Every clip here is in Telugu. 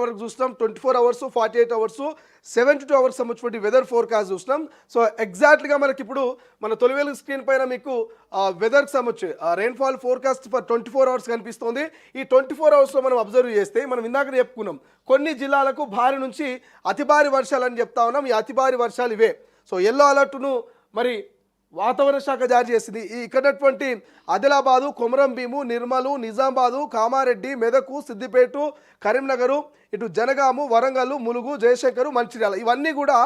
వరకు చూసినాం, 24 అవర్స్, 48 అవర్స్, 72 అవర్స్ సంబంధించిన వెదర్ ఫోర్కాస్ట్ చూసినాం. సో ఎగ్జాక్ట్గా మనకి ఇప్పుడు మన తొలివేలు స్క్రీన్ పైన మీకు వెదర్కి సంబంధించి రెయిన్ఫాల్ ఫోర్కాస్ట్ ఫర్ 24 అవర్స్ కనిపిస్తుంది. ఈ 24 అవర్స్లో మనం అబ్జర్వ్ చేస్తే మనం ఇందాక చెప్పుకున్నాం కొన్ని జిల్లాలకు భారీ నుంచి అతి భారీ వర్షాలు అని చెప్తా ఉన్నాం. ఈ అతి భారీ వర్షాలు ఇవే. సో ఎల్లో అలర్ట్ను మరి వాతావరణ శాఖ జారీ చేసింది. ఇక్కడటువంటి ఆదిలాబాదు, కొమరం భీము, నిర్మలు, నిజామాబాదు, కామారెడ్డి, మెదకు, సిద్దిపేట, కరీంనగర్, ఇటు జనగాము, వరంగల్, ములుగు, జయశంకర్, మంచిర్యాల ఇవన్నీ కూడా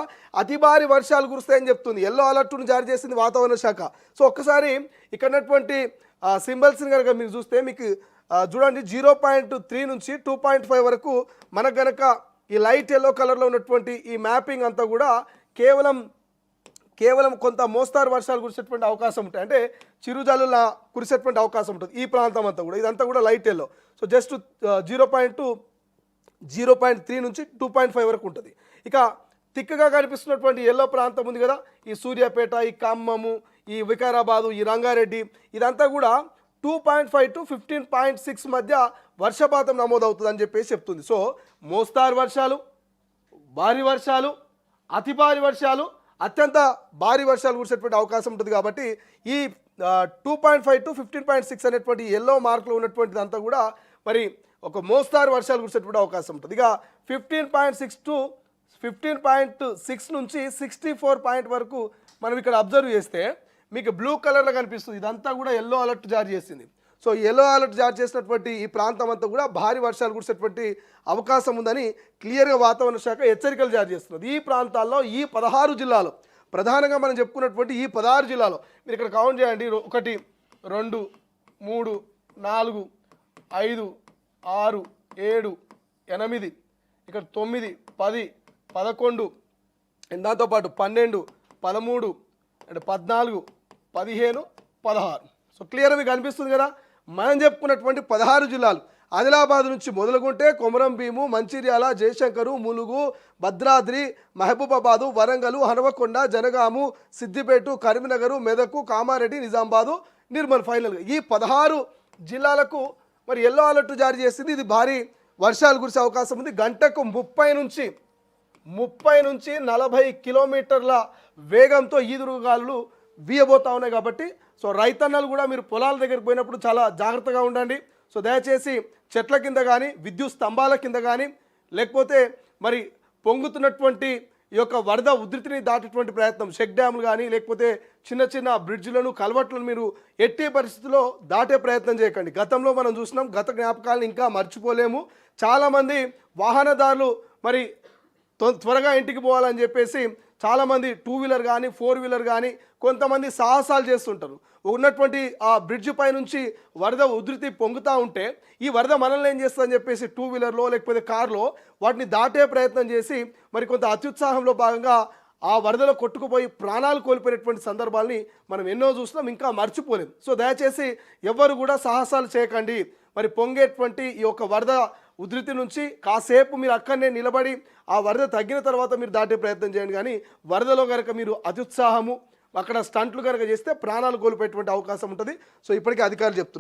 అతి భారీ వర్షాలు కురుస్తాయని చెప్తుంది. ఎల్లో అలర్ట్ను జారీ చేసింది వాతావరణ శాఖ. సో ఒక్కసారి ఇక్కడటువంటి సింబల్స్ని కనుక మీరు చూస్తే మీకు చూడండి 0.3 నుంచి 2.5 వరకు మనకు గనక ఈ లైట్ ఎల్లో కలర్లో ఉన్నటువంటి ఈ మ్యాపింగ్ అంతా కూడా కేవలం కొంత మోస్తారు వర్షాలు కురిసేటువంటి అవకాశం ఉంటాయి. అంటే చిరుజల్లుల కురిసేటువంటి అవకాశం ఉంటుంది ఈ ప్రాంతం అంతా కూడా. ఇదంతా కూడా లైట్ ఎల్లో. సో జస్ట్ 0.3 నుంచి 2.5 వరకు ఉంటుంది. ఇక తిక్కగా కనిపిస్తున్నటువంటి ఎల్లో ప్రాంతం ఉంది కదా, ఈ సూర్యాపేట, ఈ ఖమ్మము, ఈ వికారాబాదు, ఈ రంగారెడ్డి, ఇదంతా కూడా 2.5 to 15.6 మధ్య వర్షపాతం నమోదవుతుందని చెప్పేసి చెప్తుంది. సో మోస్తారు వర్షాలు, భారీ వర్షాలు, అతి భారీ వర్షాలు, అత్యంత భారీ వర్షాలు కురిసేటువంటి అవకాశం ఉంటుంది. కాబట్టి ఈ 2.5 to 15.6 అనేటువంటి ఎల్లో మార్కులో ఉన్నటువంటిది అంతా కూడా మరి ఒక మోస్తారు వర్షాలు కురిసేటువంటి అవకాశం ఉంటుంది. ఇక 15.6 నుంచి 64 పాయింట్ వరకు మనం ఇక్కడ అబ్జర్వ్ చేస్తే మీకు బ్లూ కలర్లో కనిపిస్తుంది. ఇదంతా కూడా ఎల్లో అలర్ట్ జారీ చేసింది. సో ఎల్లో అలర్ట్ జారీ చేసినటువంటి ఈ ప్రాంతం అంతా కూడా భారీ వర్షాలు కురిసేటువంటి అవకాశం ఉందని క్లియర్గా వాతావరణ శాఖ హెచ్చరికలు జారీ చేస్తున్నది. ఈ ప్రాంతాల్లో ఈ 16 జిల్లాలు ప్రధానంగా మనం చెప్పుకున్నటువంటి ఈ 16 జిల్లాలో మీరు ఇక్కడ కౌంట్ చేయండి. 1 2 3 4 5 6 7 8 ఇక్కడ 9 10 11 దాంతోపాటు 12 13 అంటే 14 15 16. సో క్లియర్గా మీకు అనిపిస్తుంది కదా. మనం చెప్పుకున్నటువంటి 16 జిల్లాలు ఆదిలాబాద్ నుంచి మొదలుకుంటే కొమరం భీము, మంచిర్యాల, జయశంకరు, ములుగు, భద్రాద్రి, మహబూబాబాదు, వరంగల్, హనుమకొండ, జనగాము, సిద్దిపేట, కరీంనగర్, మెదకు, కామారెడ్డి, నిజామాబాదు, నిర్మల్ ఫైనల్గా ఈ 16 జిల్లాలకు మరి ఎల్లో అలర్ట్ జారీ చేసింది. ఇది భారీ వర్షాలు కురిసే అవకాశం ఉంది. గంటకు 30 నుంచి 40 కిలోమీటర్ల వేగంతో ఈదురుగాలులు వీయబోతా ఉన్నాయి. కాబట్టి సో రైతన్నలు కూడా మీరు పొలాల దగ్గరికి పోయినప్పుడు చాలా జాగ్రత్తగా ఉండండి. సో దయచేసి చెట్ల కింద కానీ, విద్యుత్ స్తంభాల కింద కానీ, లేకపోతే మరి పొంగుతున్నటువంటి ఈ యొక్క వరద ఉధృతిని దాటేటువంటి ప్రయత్నం, చెక్ డ్యాములు కానీ లేకపోతే చిన్న చిన్న బ్రిడ్జ్లను, కల్వర్ట్లను మీరు ఎట్టి పరిస్థితుల్లో దాటే ప్రయత్నం చేయకండి. గతంలో మనం చూసినాం, గత జ్ఞాపకాలను ఇంకా మర్చిపోలేము. చాలామంది వాహనదారులు మరి త్వరగా ఇంటికి పోవాలని చెప్పేసి చాలామంది 2 వీలర్ కానీ 4 వీలర్ కానీ కొంతమంది సాహసాలు చేస్తుంటారు. ఉన్నటువంటి ఆ బ్రిడ్జ్ పై నుంచి వరద ఉధృతి పొంగుతూ ఉంటే ఈ వరద మనల్ని ఏం చేస్తుందని చెప్పేసి 2 వీలర్లో లేకపోతే కార్లో వాటిని దాటే ప్రయత్నం చేసి మరి కొంత అత్యుత్సాహంలో భాగంగా ఆ వరదలో కొట్టుకుపోయి ప్రాణాలు కోల్పోయినటువంటి సందర్భాల్ని మనం ఎన్నో చూసినాం, ఇంకా మర్చిపోలేం. సో దయచేసి ఎవ్వరు కూడా సాహసాలు చేయకండి. మరి పొంగేటువంటి ఈ యొక్క వరద ఉధృతి నుంచి కాసేపు మీరు అక్కడనే నిలబడి ఆ వరద తగ్గిన తర్వాత మీరు దాటే ప్రయత్నం చేయండి. కానీ వరదలో కనుక మీరు అత్యుత్సాహము అక్కడ స్టంట్లు కనుక చేస్తే ప్రాణాలు కోల్పోయేటువంటి అవకాశం ఉంటుంది. సో ఇప్పటికే అధికారులు చెప్తున్నారు.